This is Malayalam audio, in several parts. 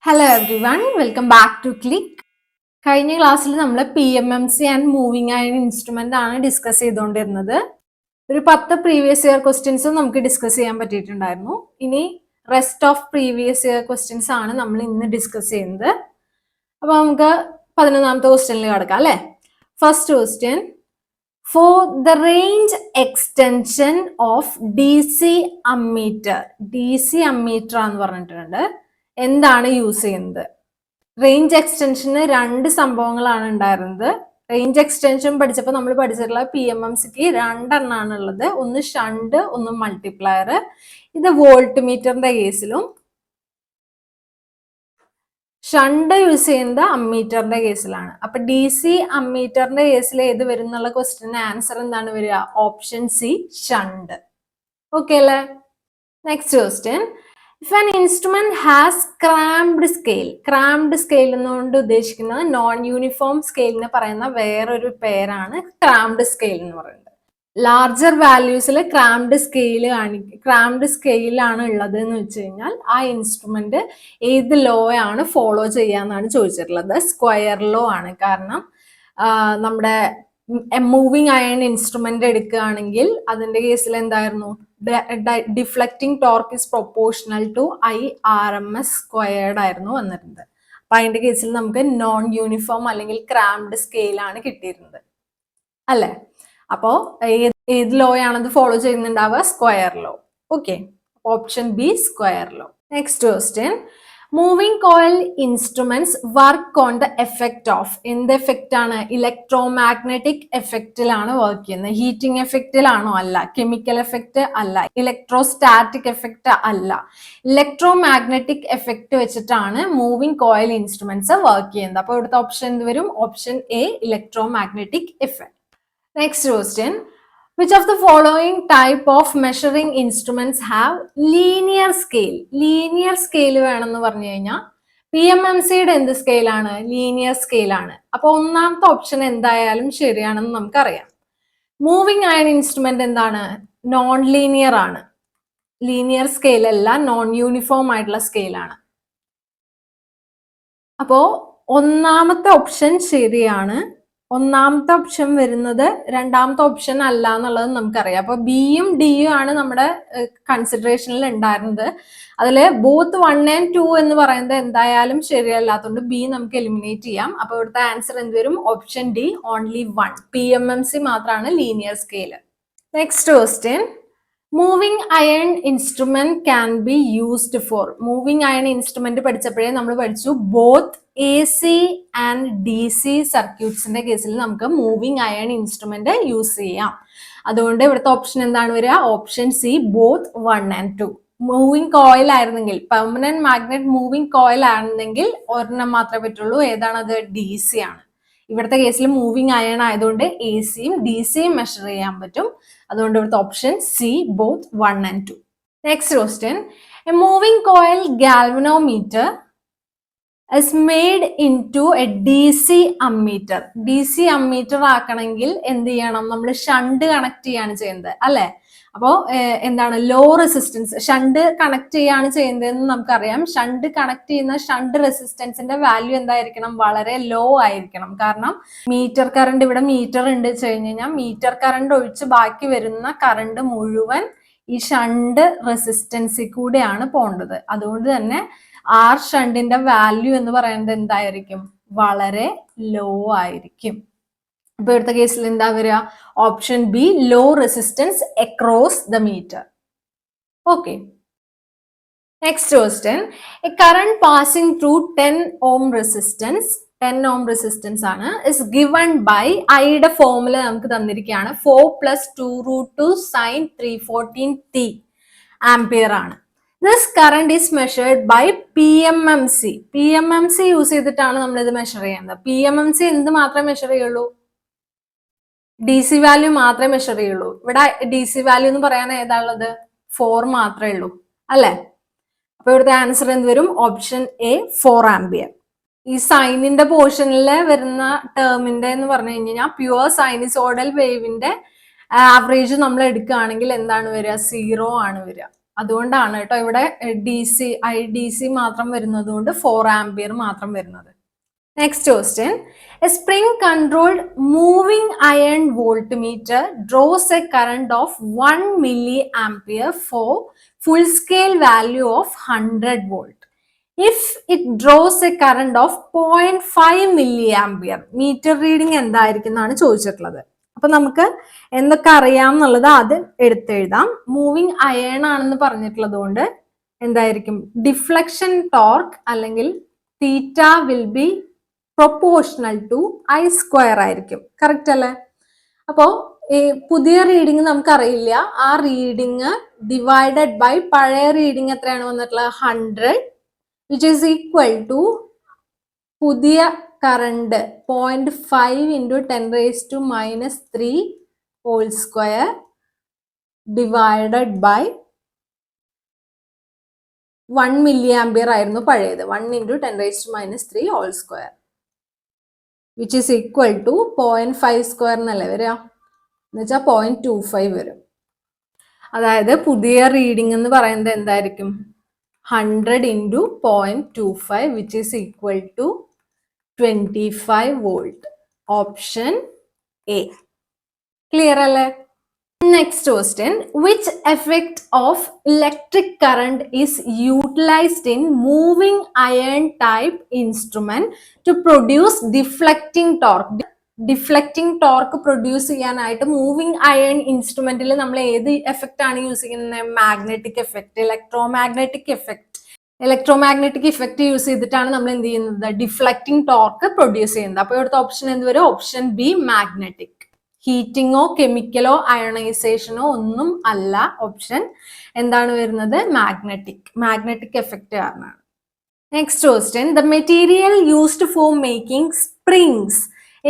Hello everyone, welcome back to click. കഴിഞ്ഞ ക്ലാസ്സിൽ നമ്മൾ PMMC and moving iron instrument ആണ് ഡിസ്കസ് ചെയ്തുകൊണ്ടിരുന്നത്. ഒരു 10 പ്രീവിയസ് ഇയർ ക്വസ്റ്റ്യൻസും നമുക്ക് ഡിസ്കസ് ചെയ്യാൻ പറ്റിയിട്ടുണ്ടായിരുന്നു. ഇനി rest of previous year questions ആണ് നമ്മൾ ഇന്ന് ഡിസ്കസ് ചെയ്യുന്നത്. അപ്പൊ നമുക്ക് 11ാമത്തെ ക്വസ്റ്റ്യനിൽ കിടക്കാം അല്ലെ. First question, for the range extension of DC ammeter. DC ammeter എന്ന് പറഞ്ഞിട്ടുണ്ട്. എന്താണ് യൂസ് ചെയ്യുന്നത്? റേഞ്ച് എക്സ്റ്റൻഷന് രണ്ട് സംഭവങ്ങളാണ് ഉണ്ടായിരുന്നത്. റേഞ്ച് എക്സ്റ്റൻഷൻ പഠിച്ചപ്പോൾ നമ്മൾ പഠിച്ചിട്ടുള്ള PMMCക്ക് രണ്ടെണ്ണമാണ് ഉള്ളത്. ഒന്ന് ഷണ്ട്, ഒന്ന് മൾട്ടിപ്ലയർ. ഇത് വോൾട്ട് മീറ്ററിന്റെ കേസിലും ഷണ്ട് യൂസ് ചെയ്യുന്നത് അമ്മീറ്ററിന്റെ കേസിലാണ്. അപ്പൊ DC അമ്മീറ്ററിന്റെ കേസിൽ ഏത് വരും എന്നുള്ള ക്വസ്റ്റ്യന് ആൻസർ എന്താണ് വരിക? Option C, shunt. ഓക്കെ അല്ലേ? Next question, if an instrument has cramped scale എന്നുകൊണ്ട് ഉദ്ദേശിക്കുന്നത് നോൺ യൂണിഫോം സ്കെയിലിന് പറയുന്ന വേറൊരു പേരാണ് ക്രാംഡ് സ്കെയിൽ എന്ന് പറയുന്നത്. ലാർജർ വാല്യൂസിൽ ക്രാംഡ് സ്കെയിലാണ് ഉള്ളത് എന്ന് വെച്ച് കഴിഞ്ഞാൽ ആ ഇൻസ്ട്രുമെന്റ് ഏത് ലോ ആണ് ഫോളോ ചെയ്യാന്നാണ് ചോദിച്ചിട്ടുള്ളത്. സ്ക്വയർ ലോ ആണ്. കാരണം നമ്മുടെ മൂവിങ് അയൺ ഇൻസ്ട്രുമെന്റ് എടുക്കുകയാണെങ്കിൽ അതിന്റെ കേസിൽ എന്തായിരുന്നു? Deflecting torque is proportional to IRMS squared ആയിരുന്നു വന്നിരുന്നത്. അപ്പൊ അതിന്റെ കേസിൽ നമുക്ക് നോൺ യൂണിഫോം അല്ലെങ്കിൽ ക്രാംഡ് സ്കെയിൽ ആണ് കിട്ടിയിരുന്നത് അല്ലെ. അപ്പോ ഏത് ലോ ആണത് ഫോളോ ചെയ്യുന്നുണ്ടാവുക? Square law. Okay, option B, square law. Next question, moving coil instruments work on the effect of. എന്ത് എഫക്റ്റ് ആണ്? ഇലക്ട്രോമാഗ്നറ്റിക് എഫക്റ്റിലാണ് വർക്ക് ചെയ്യുന്നത്. ഹീറ്റിംഗ് എഫക്റ്റിലാണോ? അല്ല. കെമിക്കൽ എഫക്റ്റ് അല്ല. ഇലക്ട്രോസ്റ്റാറ്റിക് എഫക്റ്റ് അല്ല. ഇലക്ട്രോമാഗ്നറ്റിക് എഫക്റ്റ് വെച്ചിട്ടാണ് മൂവിംഗ് കോയിൽ ഇൻസ്ട്രുമെന്റ്സ് വർക്ക് ചെയ്യുന്നത്. അപ്പൊ ഇവിടുത്തെ ഓപ്ഷൻ എന്ത് വരും? Option A, electromagnetic effect. Next question, which of the following type of measuring instruments have linear scale? Linear scale വേണമെന്ന് പറഞ്ഞു കഴിഞ്ഞാൽ PMMCയുടെ എന്ത് സ്കെയിലാണ്? ലീനിയർ സ്കെയിൽ ആണ്. അപ്പൊ ഒന്നാമത്തെ ഓപ്ഷൻ എന്തായാലും ശരിയാണെന്ന് നമുക്കറിയാം. മൂവിംഗ് അയൺ ഇൻസ്ട്രുമെന്റ് എന്താണ്? നോൺ ലീനിയർ ആണ്. ലീനിയർ സ്കെയിൽ അല്ല, നോൺ യൂണിഫോം ആയിട്ടുള്ള സ്കെയിലാണ്. അപ്പോ ഒന്നാമത്തെ ഓപ്ഷൻ ശരിയാണ്. ഒന്നാമത്തെ ഓപ്ഷൻ വരുന്നത് രണ്ടാമത്തെ ഓപ്ഷൻ അല്ല എന്നുള്ളത് നമുക്കറിയാം. അപ്പൊ ബിയും ഡിയും ആണ് നമ്മുടെ കൺസിഡറേഷനിൽ ഉണ്ടായിരുന്നത്. അതില് ബോത്ത് 1 and 2 എന്ന് പറയുന്നത് എന്തായാലും ശരിയല്ലാത്തതുകൊണ്ട് ബി നമുക്ക് എലിമിനേറ്റ് ചെയ്യാം. അപ്പൊ ഇവിടുത്തെ ആൻസർ എന്ത് വരും? Option D, only 1. PMMC മാത്രമാണ് linear scale. Next question, moving iron instrument can be used for. Moving iron instrument പഠിച്ചപ്പോഴേ നമ്മൾ പഠിച്ചു ബോത്ത് AC ആൻഡ് DC സർക്യൂട്ട്സിന്റെ കേസിൽ നമുക്ക് മൂവിംഗ് അയൺ ഇൻസ്ട്രുമെന്റ് യൂസ് ചെയ്യാം. അതുകൊണ്ട് ഇവിടുത്തെ ഓപ്ഷൻ എന്താണ് വരിക? Option C, both 1 and 2. Moving coil ആയിരുന്നെങ്കിൽ, പെർമനന്റ് മാഗ്നറ്റ് മൂവിംഗ് കോയിൽ ആയിരുന്നെങ്കിൽ ഒരെണ്ണം മാത്രമേ പറ്റുള്ളൂ. ഏതാണത്? DC ആണ്. ഇവിടുത്തെ കേസിൽ മൂവിംഗ് അയൺ ആയതുകൊണ്ട് AC-യും DC-യും മെഷർ ചെയ്യാൻ പറ്റും. അതുകൊണ്ട് ഇവിടുത്തെ option C, both 1 and 2. Next question, A moving coil galvanometer is made into a DC ammeter. DC ammeter ആക്കണമെങ്കിൽ എന്ത് ചെയ്യണം? നമ്മൾ ഷണ്ട് കണക്ട് ചെയ്യാണ് ചെയ്യുന്നത് അല്ലെ. അപ്പോ എന്താണ്? ലോ റെസിസ്റ്റൻസ് ഷണ്ട് കണക്ട് ചെയ്യാണ് ചെയ്യുന്നതെന്ന് നമുക്കറിയാം. ഷണ്ട് കണക്ട് ചെയ്യുന്ന ഷണ്ട് റെസിസ്റ്റൻസിന്റെ വാല്യൂ എന്തായിരിക്കണം? വളരെ ലോ ആയിരിക്കണം. കാരണം മീറ്റർ കറണ്ട്, ഇവിടെ മീറ്റർ ഉണ്ട് വെച്ച് കഴിഞ്ഞ് കഴിഞ്ഞാൽ മീറ്റർ കറണ്ട് ഒഴിച്ച് ബാക്കി വരുന്ന കറണ്ട് മുഴുവൻ ഈ ഷണ്ട് റെസിസ്റ്റൻസിൽ കൂടെയാണ് പോകേണ്ടത്. അതുകൊണ്ട് തന്നെ ആർ ഷണ്ടിന്റെ വാല്യൂ എന്ന് പറയുന്നത് എന്തായിരിക്കും? വളരെ ലോ ആയിരിക്കും. അപ്പൊ ഇവിടുത്തെ കേസിൽ എന്താ വരിക? Option B, low resistance across the meter. Okay, next question, a current passing through 10 ohm resistance, 10 ohm resistance ആണ്, ഇസ് ഗിവൺ ബൈ. ഐയുടെ ഫോർമുല നമുക്ക് തന്നിരിക്കുകയാണ്. 4 + 2√2 sin 314t ആംപിയർ ആണ്. This current is measured by PMMC. PMMC use ചെയ്തിട്ടാണ് നമ്മൾ ഇത് മെഷർ ചെയ്യുന്നത്. PMMC എന്ത് മാത്രമേ മെഷർ ചെയ്യുള്ളൂ? DC വാല്യൂ മാത്രമേ മെഷർ ചെയ്യുള്ളൂ. ഇവിടെ DC വാല്യൂ എന്ന് പറയാൻ ഏതാണുള്ളത്? 4 മാത്രമേ ഉള്ളൂ അല്ലെ. അപ്പൊ ഇവിടുത്തെ ആൻസർ എന്ത് വരും? Option A, 4 ampere. ഈ സൈനിന്റെ പോർഷനിൽ വരുന്ന ടേമിന്റെ എന്ന് പറഞ്ഞു കഴിഞ്ഞാൽ പ്യുവർ സൈനിസോഡൽ വേവിന്റെ ആവറേജ് നമ്മൾ എടുക്കുകയാണെങ്കിൽ എന്താണ് വരിക? 0 ആണ് വരിക. അതുകൊണ്ടാണ് കേട്ടോ ഇവിടെ DC മാത്രം വരുന്നത് കൊണ്ട് 4 ആംപിയർ മാത്രം വരുന്നത്. Next question. A spring controlled moving iron voltmeter draws a current of 1 milliampere for full scale value of 100 volt. If it draws a current of 0.5 milliampere, meter reading എന്തായിരിക്കും എന്നാണ് ചോദിച്ചിട്ടുള്ളത്. അപ്പൊ നമുക്ക് എന്തൊക്കെ അറിയാം എന്നുള്ളത് ആദ്യം എടുത്തെഴുതാം. മൂവിങ് അയൺ ആണെന്ന് പറഞ്ഞിട്ടുള്ളത് കൊണ്ട് എന്തായിരിക്കും, ഡിഫ്ലക്ഷൻ ടോർക്ക് അല്ലെങ്കിൽ theta will be proportional to I square ആയിരിക്കും. കറക്റ്റ് അല്ലേ? അപ്പോ ഈ പുതിയ റീഡിങ് നമുക്കറിയില്ല. ആ റീഡിങ് ഡിവൈഡഡ് ബൈ പഴയ റീഡിങ് എത്രയാണ് വന്നിട്ടുള്ളത്, 100, വിച്ച് ഈസ് ഈക്വൽ ടു പുതിയ current 0.5 into 10⁻³ whole square divided by 1 milliampere ആയിരുന്നു പഴയത്. 1 into 10⁻³ whole square which is equal to 0.5 square എന്നല്ലേ വരിക, എന്ന് വെച്ചാൽ 0.25 വരും. അതായത് പുതിയ റീഡിംഗ് എന്ന് പറയുന്നത് എന്തായിരിക്കും, 100 into 0.25 which is equal to 25 volt. Option A. Clear അല്ലേ? Next question. Which effect of electric current is utilized in moving iron type instrument to produce deflecting torque? Deflecting torque produce ചെയ്യാനായിട്ട് മൂവിങ് അയൺ ഇൻസ്ട്രുമെന്റിൽ നമ്മൾ ഏത് എഫക്റ്റ് ആണ് യൂസ് ചെയ്യുന്നത്, magnetic effect, electromagnetic effect use ചെയ്തിട്ടാണ് നമ്മൾ എന്ത് ചെയ്യുന്നത്, ഡിഫ്ലക്റ്റിംഗ് ടോർക്ക് പ്രൊഡ്യൂസ് ചെയ്യുന്നത്. അപ്പൊ ഇവിടുത്തെ ഓപ്ഷൻ എന്ത് വരും, ഓപ്ഷൻ ബി മാഗ്നറ്റിക്. ഹീറ്റിങ്ങോ കെമിക്കലോ അയണൈസേഷനോ ഒന്നും അല്ല ഓപ്ഷൻ. എന്താണ് വരുന്നത്, മാഗ്നറ്റിക് എഫക്റ്റ് കാരണമാണ്. Next question. The material used for making springs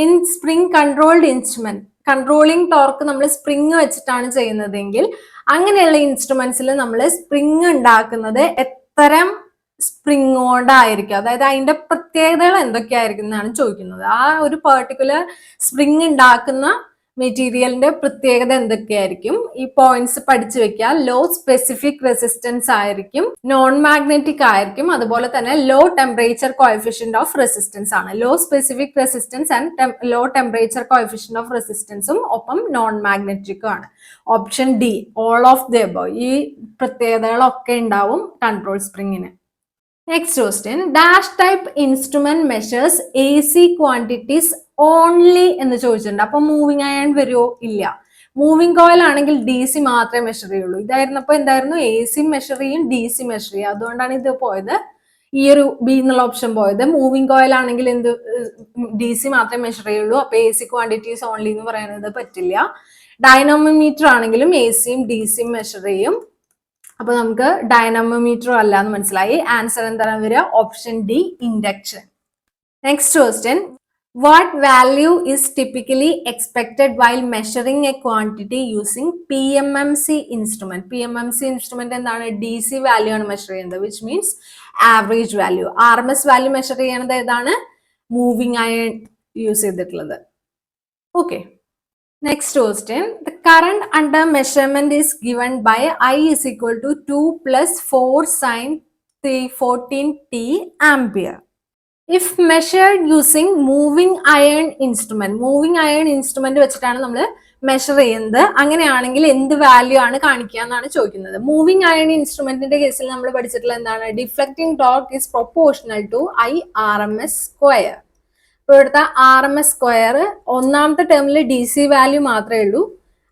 in spring controlled instrument. Controlling torque നമ്മൾ സ്പ്രിങ് വെച്ചിട്ടാണ് ചെയ്യുന്നതെങ്കിൽ അങ്ങനെയുള്ള ഇൻസ്ട്രുമെന്റ്സിൽ നമ്മൾ സ്പ്രിങ് ഉണ്ടാക്കുന്നത് എത്തരം സ്പ്രിങ് കൊണ്ടായിരിക്കും, അതായത് അതിന്റെ പ്രത്യേകതകൾ എന്തൊക്കെയായിരിക്കും എന്നാണ് ചോദിക്കുന്നത്. ആ ഒരു പെർട്ടിക്കുലർ സ്പ്രിങ് ഉണ്ടാക്കുന്ന മെറ്റീരിയലിന്റെ പ്രത്യേകത എന്തൊക്കെയായിരിക്കും, ഈ പോയിന്റ്സ് പഠിച്ചു വെക്കുക. ലോ സ്പെസിഫിക് റെസിസ്റ്റൻസ് ആയിരിക്കും, നോൺ മാഗ്നറ്റിക് ആയിരിക്കും, അതുപോലെ തന്നെ low temperature coefficient of resistance ആണ്. Low specific resistance and low temperature coefficient of റെസിസ്റ്റൻസും ഒപ്പം നോൺ മാഗ്നറ്റിക്കും ആണ്. Option D, all of the above. ഈ പ്രത്യേകതകളൊക്കെ ഉണ്ടാവും കൺട്രോൾ സ്പ്രിങ്ങിന്. Next question. Dash type instrument measures AC quantities only എന്ന് ചോദിച്ചിട്ടുണ്ട്. അപ്പൊ മൂവിങ് അയൺ വരുമോ, ഇല്ല. മൂവിങ് കോയിൽ ആണെങ്കിൽ DC മാത്രമേ മെഷർ ചെയ്യുള്ളൂ. ഇതായിരുന്നപ്പോ എന്തായിരുന്നു, AC മെഷർ ചെയ്യും, DC മെഷർ ചെയ്യും. അതുകൊണ്ടാണ് ഇത് പോയത്, ഈ ഒരു ബി എന്നുള്ള ഓപ്ഷൻ പോയത്. മൂവിങ് കോയിൽ ആണെങ്കിൽ എന്ത്, DC മാത്രമേ മെഷർ ചെയ്യുള്ളൂ. അപ്പൊ AC ക്വാണ്ടിറ്റീസ് ഓൺലി എന്ന് പറയുന്നത് പറ്റില്ല. ഡൈനാമോമീറ്റർ ആണെങ്കിലും ACയും DCയും മെഷർ ചെയ്യും. അപ്പൊ നമുക്ക് ഡൈനാമോമീറ്റർ അല്ല എന്ന് മനസ്സിലായി. ആൻസർ എന്താണ് വരിക, option D, induction. Next question. What value is typically expected while measuring a quantity using PMMC instrument? PMMC instrument എന്താണ്, DC വാല്യൂ ആണ് മെഷർ ചെയ്യുന്നത്, which means average value. RMS value measure ചെയ്യുന്നത് ഏതാണ്, മൂവിങ് അയൺ യൂസ് ചെയ്തിട്ടുള്ളത്. Okay. Next question. The current under measurement is given by I is equal to 2 plus 4 sin 14t ampere. If measured using moving iron instrument വെച്ചിട്ടാണ് നമ്മൾ മെഷർ ചെയ്യുന്നത്, അങ്ങനെയാണെങ്കിൽ എന്ത് വാല്യൂ ആണ് കാണിക്കുക എന്നാണ് ചോദിക്കുന്നത്. മൂവിങ് അയൺ ഇൻസ്ട്രുമെന്റിന്റെ കേസിൽ നമ്മൾ പഠിച്ചിട്ടുള്ള എന്താണ്, deflecting torque is proportional to IRMS square. ഇപ്പൊ ഇവിടുത്തെ RMS സ്ക്വയർ ഒന്നാമത്തെ ടേമിൽ DC വാല്യൂ മാത്രമേ ഉള്ളൂ.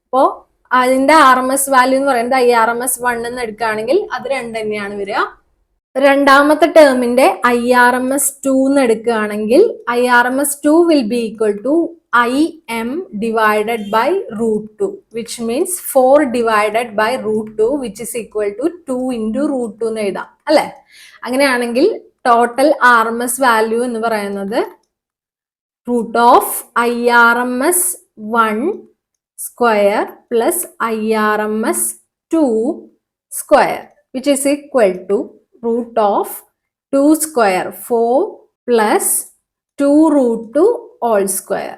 അപ്പോൾ അതിന്റെ RMS വാല്യൂ എന്ന് പറയുന്നത് IRMS 1 എന്ന് എടുക്കുകയാണെങ്കിൽ അത് 2 തന്നെയാണ് വരിക. രണ്ടാമത്തെ ടേമിന്റെ IRMS 2 എന്ന് എടുക്കുകയാണെങ്കിൽ IRMS 2 will be equal to IM divided by √2, which means 4 divided by √2 which is equal to 2 into √2 എന്ന് എഴുതാം അല്ലെ. അങ്ങനെയാണെങ്കിൽ ടോട്ടൽ RMS വാല്യൂ എന്ന് പറയുന്നത് root of IRMS 1 square plus IRMS 2 square, which is equal to root of 2 square 4 plus 2 √2 all square.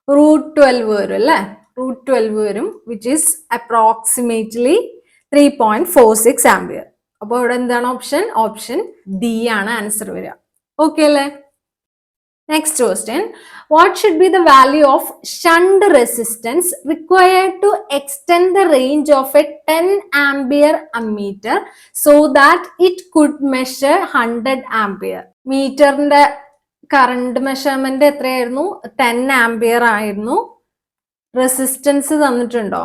root 12 വരും അല്ലേ. √12 വരും, വിച്ച് ഈസ് അപ്രോക്സിമേറ്റ്ലി 3.46 ആംപിയർ. അപ്പോൾ ഇവിടെ എന്താണ് ഓപ്ഷൻ? ഓപ്ഷൻ ഡി ആണ് ആൻസർ വരിക. ഓക്കെ അല്ലേ? Next question, what should be the value of shunt resistance required to extend the range of a 10 ampere ammeter so that it could measure 100 ampere? മീറ്ററിന്റെ കറണ്ട് മെഷർമെന്റ് എത്രയായിരുന്നു? 10 ആംപിയർ ആയിരുന്നു. റെസിസ്റ്റൻസ് തന്നിട്ടുണ്ടോ?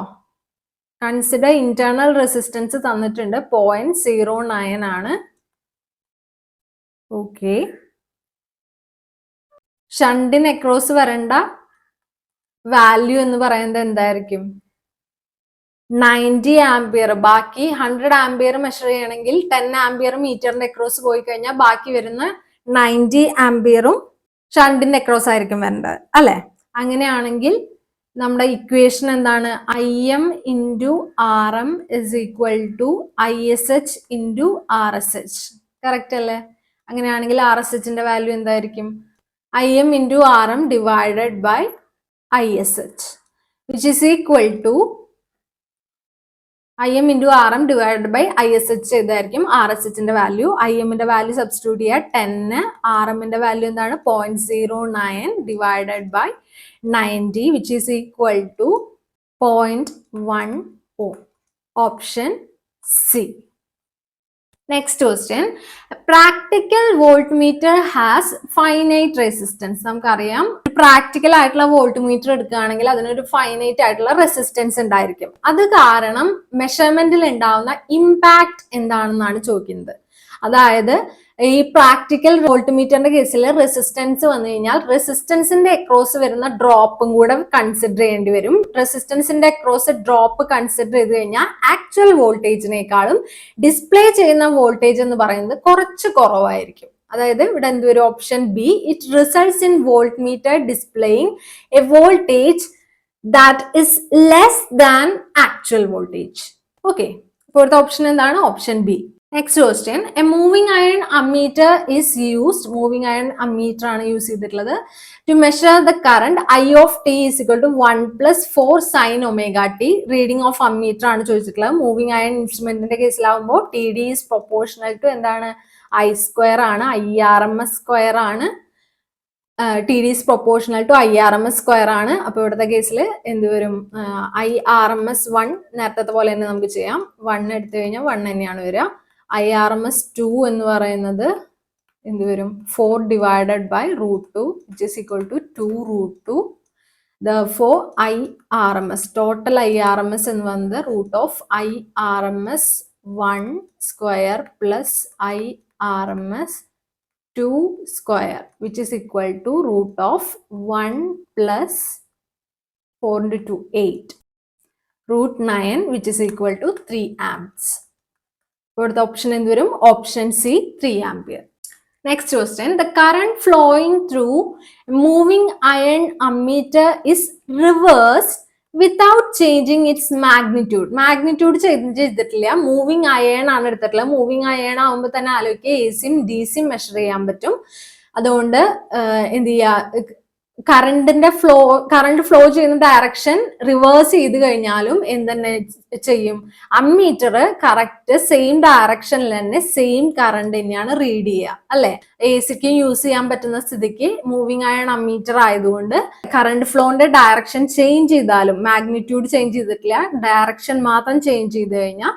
കൺസിഡർ ഇന്റേണൽ റെസിസ്റ്റൻസ് തന്നിട്ടുണ്ട്, 0.09 ആണ്. ഓക്കെ, ഷണ്ടിന് അക്രോസ് വരേണ്ട വാല്യൂ എന്ന് പറയുന്നത് എന്തായിരിക്കും? 90 ആംപിയർ. ബാക്കി 100 ആംപിയർ മെഷർ ചെയ്യണമെങ്കിൽ 10 ആംപിയർ മീറ്ററിന്റെ അക്രോസ് പോയി കഴിഞ്ഞാൽ ബാക്കി വരുന്ന 90 ആംപിയറും ഷണ്ടിന്റെ അക്രോസ് ആയിരിക്കും വരേണ്ടത് അല്ലെ? അങ്ങനെയാണെങ്കിൽ നമ്മുടെ ഇക്വേഷൻ എന്താണ്? IM × RM = ISH × RSH. Correct അല്ലേ? അങ്ങനെയാണെങ്കിൽ RSHന്റെ വാല്യൂ എന്തായിരിക്കും? IM × RM divided by ISH, which is equal to IM × RM divided by ISH ചെയ്തായിരിക്കും RSHന്റെ വാല്യൂ. IMന്റെ വാല്യൂ സബ്സ്റ്റിറ്റ്യൂട്ട് ചെയ്യുക 10, RMന്റെ വാല്യൂ എന്താണ്? 0.09 divided by 90, which is equal to 0.10. Option C. Next question, practical voltmeter has finite resistance. നമുക്കറിയാം, പ്രാക്ടിക്കൽ ആയിട്ടുള്ള വോൾട്ട്മീറ്റർ എടുക്കുകയാണെങ്കിൽ അതിനൊരു ഫൈനൈറ്റ് ആയിട്ടുള്ള റെസിസ്റ്റൻസ് ഉണ്ടായിരിക്കും. അത് കാരണം മെഷർമെന്റിൽ ഉണ്ടാവുന്ന ഇമ്പാക്ട് എന്താണെന്നാണ് ചോദിക്കുന്നത്. അതായത് ഈ പ്രാക്ടിക്കൽ വോൾട്ട്മീറ്ററിന്റെ കേസിൽ റെസിസ്റ്റൻസ് വന്നു കഴിഞ്ഞാൽ റെസിസ്റ്റൻസിന്റെ അക്രോസ് വരുന്ന ഡ്രോപ്പും കൂടെ കൺസിഡർ ചെയ്യേണ്ടി വരും. റെസിസ്റ്റൻസിന്റെ അക്രോസ് ഡ്രോപ്പ് കൺസിഡർ ചെയ്ത് കഴിഞ്ഞാൽ ആക്ച്വൽ വോൾട്ടേജിനേക്കാളും ഡിസ്പ്ലേ ചെയ്യുന്ന വോൾട്ടേജ് എന്ന് പറയുന്നത് കുറച്ച് കുറവായിരിക്കും. അതായത് ഇവിടെ എന്തൊരു option B, it results in voltmeter displaying A voltage that is less than actual voltage. Okay, ഇപ്പോഴത്തെ ഓപ്ഷൻ എന്താണ്? Option B. Next question, a moving iron ammeter is used. Moving iron ammeter ആണ് യൂസ് ചെയ്തിട്ടുള്ളത് to measure the current I of t is equal to 1 plus 4 sin omega t. Reading of ammeter ആണ് ചോദിച്ചിട്ടുള്ളത്. മൂവിങ് അയൺ ഇൻസ്ട്രുമെന്റിന്റെ കേസിലാവുമ്പോൾ TD is proportional to എന്താണ്? I square ആണ്, IRMS square ആണ്. TD is proportional to IRMS square ആണ്. അപ്പോൾ ഇവിടുത്തെ കേസിൽ എന്ത് വരും? IRMS 1 നേരത്തെ പോലെ തന്നെ നമുക്ക് ചെയ്യാം. 1 എടുത്തു കഴിഞ്ഞാൽ 1 തന്നെയാണ് വരിക. IRMS 2 എന്ന് പറയുന്നത് എന്ത് വരും? 4 divided by √2, which is equal to 2√2. Therefore, IRMS, total IRMS എന്ന് പറയുന്നത് √IRMS 1 square plus IRMS 2 square, which is equal to √1 plus 4 into 2, 8. √9, which is equal to 3 amps. ഇവിടുത്തെ ഓപ്ഷൻ എന്ത് വരും? Option C, 3 ampere. Next question, the current flowing through moving iron ammeter is reverse without changing it's magnitude. Magnitude change ചെയ്തിട്ടില്ല, മൂവിങ് അയൺ ആണ് എടുത്തിട്ടുള്ളത്. മൂവിങ് അയൺ ആകുമ്പോൾ തന്നെ ആലോചിക്കുക എസിയും ഡിസിയും മെഷർ ചെയ്യാൻ പറ്റും. അതുകൊണ്ട് എന്ത് ചെയ്യുക? കറണ്ട് ഫ്ലോ ചെയ്യുന്ന ഡയറക്ഷൻ റിവേഴ്സ് ചെയ്ത് കഴിഞ്ഞാലും എന്തെന്നെ ചെയ്യും? അമ്മീറ്റർ കറക്റ്റ് സെയിം ഡയറക്ഷനിൽ തന്നെ സെയിം കറണ്ട് തന്നെയാണ് റീഡ് ചെയ്യുക അല്ലെ? എസിക്ക് യൂസ് ചെയ്യാൻ പറ്റുന്ന സ്ഥിതിക്ക് മൂവിങ് അയൺ അമ്മീറ്റർ ആയതുകൊണ്ട് കറണ്ട് ഫ്ലോന്റെ ഡയറക്ഷൻ ചേഞ്ച് ചെയ്താലും, മാഗ്നിറ്റ്യൂഡ് ചേഞ്ച് ചെയ്തിട്ടില്ല, ഡയറക്ഷൻ മാത്രം ചേഞ്ച് ചെയ്ത് കഴിഞ്ഞാൽ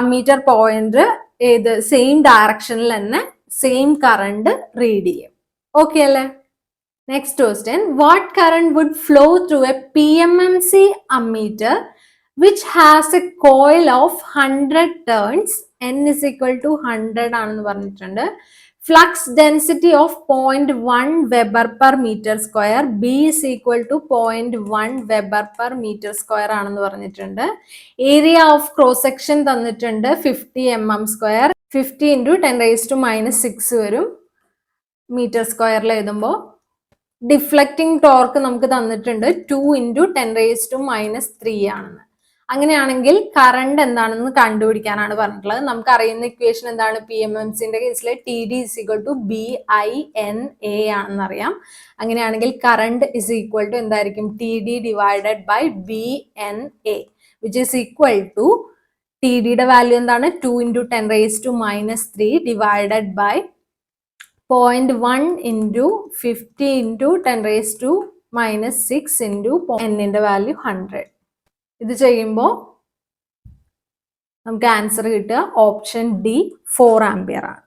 അമ്മീറ്റർ പോയിന്റ് ഏത് സെയിം ഡയറക്ഷനിൽ തന്നെ സെയിം കറണ്ട് റീഡ് ചെയ്യും. ഓക്കെ അല്ലേ? Next question, what current would flow through a PMMC ammeter which has a coil of 100 turns? N is equal to 100 ആണെന്ന് പറഞ്ഞിട്ടുണ്ട്. Flux density of 0.1 Weber per meter square. B is equal to 0.1 Weber per meter square ആണെന്ന് പറഞ്ഞിട്ടുണ്ട്. Area of cross section തന്നിട്ടുണ്ട് 50 mm square. 50 into 10⁻⁻6 വരും മീറ്റർ സ്ക്വയറിൽ എഴുതുമ്പോൾ. ഡിഫ്ലക്റ്റിംഗ് ടോർക്ക് നമുക്ക് തന്നിട്ടുണ്ട് 2 into 10⁻⁻3 ആണെന്ന്. അങ്ങനെയാണെങ്കിൽ കറണ്ട് എന്താണെന്ന് കണ്ടുപിടിക്കാനാണ് പറഞ്ഞിട്ടുള്ളത്. നമുക്ക് അറിയുന്ന ഇക്വേഷൻ എന്താണ്? PMMCന്റെ കേസിൽ TD is equal to BINA ആണെന്ന് അറിയാം. അങ്ങനെയാണെങ്കിൽ കറണ്ട് is equal to എന്തായിരിക്കും? TD divided by BNA, which is equal to TD യുടെ വാല്യൂ എന്താണ്? 2 into 10 raised to minus 3 divided by 0.1 into 50 into 10 raised to minus 6 into n-ന്റെ വാല്യൂ 100. ഇത് ചെയ്യുമ്പോൾ നമുക്ക് ആൻസർ കിട്ടുക ഓപ്ഷൻ ഡി 4 ആംപിയർ ആണ്.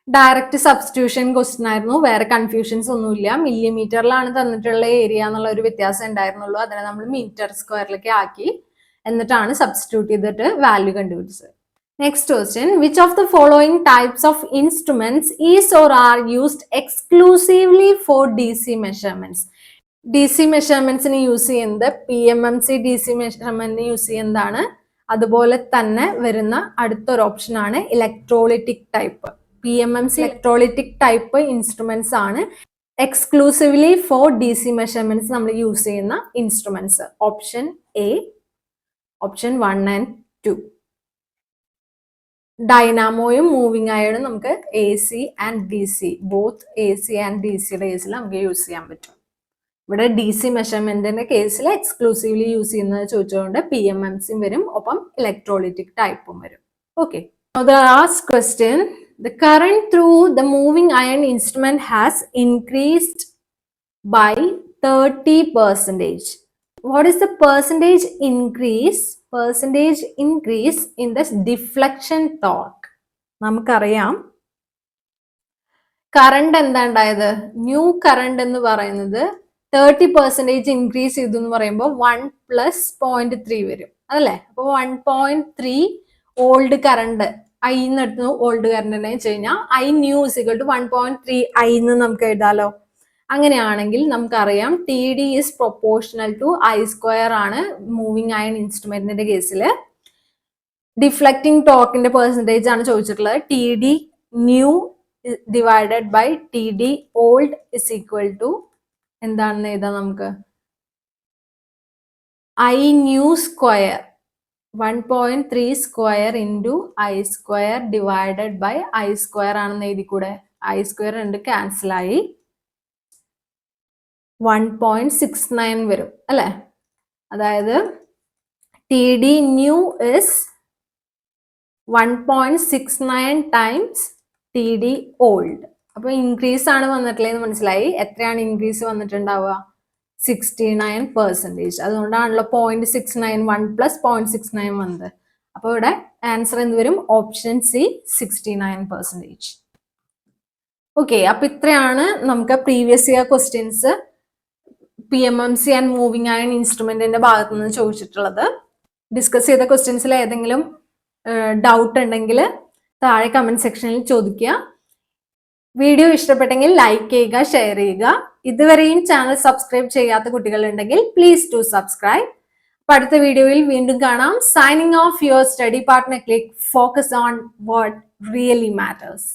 ഡയറക്റ്റ് സബ്സ്റ്റിറ്റ്യൂഷൻ ക്വസ്റ്റ്യൻ ആയിരുന്നു. വേറെ കൺഫ്യൂഷൻസ് ഒന്നുമില്ല. മില്ലിമീറ്ററിലാണ് തന്നിട്ടുള്ള ഏരിയ എന്നുള്ള ഒരു വ്യത്യാസം ഉണ്ടായിരുന്നുള്ളൂ. അതിനെ നമ്മൾ മീറ്റർ സ്ക്വയറിലേക്ക് ആക്കി എന്നിട്ടാണ് സബ്സ്റ്റിറ്റ്യൂട്ട് ചെയ്തിട്ട് വാല്യൂ കണ്ടുപിടിച്ചത്. Next question, which of the following types of instruments is or are used exclusively for DC measurements? DC മെഷർമെന്റ്സിന് യൂസ് ചെയ്യുന്നത് PMMC DC മെഷർമെന്റിന് യൂസ് ചെയ്യുന്നതാണ്. അതുപോലെ തന്നെ വരുന്ന അടുത്തൊരു ഓപ്ഷൻ ആണ് electrolytic type. PMMC electrolytic type instruments ആണ് എക്സ്ക്ലൂസീവ്ലി ഫോർ DC മെഷർമെന്റ്സ് നമ്മൾ യൂസ് ചെയ്യുന്ന instruments. Option A, option 1 and 2. ഡൈനാമോയും മൂവിങ് അയണും നമുക്ക് AC and DC, both AC and DCയുടെ കേസിൽ നമുക്ക് യൂസ് ചെയ്യാൻ പറ്റും. ഇവിടെ DC മെഷർമെന്റിന്റെ കേസിൽ എക്സ്ക്ലൂസീവ്ലി യൂസ് ചെയ്യുന്നത് ചോദിച്ചുകൊണ്ട് PMMC വരും, ഒപ്പം ഇലക്ട്രോളിറ്റിക് ടൈപ്പും വരും. Okay, the last question, the current through the moving iron instrument has increased by 30%. What is the percentage increase in the deflection torque? നമുക്കറിയാം കറണ്ട് എന്താ ഉണ്ടായത്? ന്യൂ കറണ്ട് എന്ന് പറയുന്നത് 30% ഇൻക്രീസ് ചെയ്തു എന്ന് പറയുമ്പോൾ 1 + 0.3 വരും, അതല്ലേ? അപ്പോൾ 1.3 ഓൾഡ് കറണ്ട് ഐ എടുത്തു. ഓൾഡ് കറണ്ടിനെ വെച്ച് കഴിഞ്ഞാൽ I new is equal to 1.3 I എന്ന് നമുക്ക് എഴുതാലോ. അങ്ങനെയാണെങ്കിൽ നമുക്കറിയാം TD is proportional to I² ആണ് മൂവിങ് അയൺ ഇൻസ്ട്രുമെന്റിന്റെ കേസിൽ. ഡിഫ്ലക്റ്റിംഗ് ടോർക്കിന്റെ പെർസെൻറ്റേജ് ആണ് ചോദിച്ചിട്ടുള്ളത്. TD new divided by TD old is equal to എന്താണെന്ന് എഴുതാം നമുക്ക്? I new square 1.3 square into I² divided by I² ആണെന്ന് എഴുതിക്കൂടെ? I² രണ്ട് ക്യാൻസൽ ആയി 1.69 വരും, അല്ലെ? അതായത് TD new is 1.69 times TD old. അപ്പൊ ഇൻക്രീസ് ആണ് വന്നിട്ടില്ലെന്ന് മനസ്സിലായി. എത്രയാണ് ഇൻക്രീസ് വന്നിട്ടുണ്ടാവുക? 69%. അതുകൊണ്ടാണല്ലോ 0.69 1 + 0.69 വന്നത്. അപ്പൊ ഇവിടെ ആൻസർ എന്ത് വരും? Option C 69%. ഓക്കെ, അപ്പൊ ഇത്രയാണ് നമുക്ക് previous year questions PMMC and moving iron ഇൻസ്ട്രുമെന്റിന്റെ ഭാഗത്ത് നിന്ന് ചോദിച്ചിട്ടുള്ളത്. ഡിസ്കസ് ചെയ്ത ക്വസ്റ്റ്യൻസിൽ ഏതെങ്കിലും ഡൗട്ട് ഉണ്ടെങ്കിൽ താഴെ കമന്റ് സെക്ഷനിൽ ചോദിക്കുക. വീഡിയോ ഇഷ്ടപ്പെട്ടെങ്കിൽ ലൈക്ക് ചെയ്യുക, ഷെയർ ചെയ്യുക. ഇതുവരെയും ചാനൽ സബ്സ്ക്രൈബ് ചെയ്യാത്ത കുട്ടികൾ ഉണ്ടെങ്കിൽ പ്ലീസ് ടു സബ്സ്ക്രൈബ്. അടുത്ത വീഡിയോയിൽ വീണ്ടും കാണാം. Signing off your study partner click. Focus on what really matters.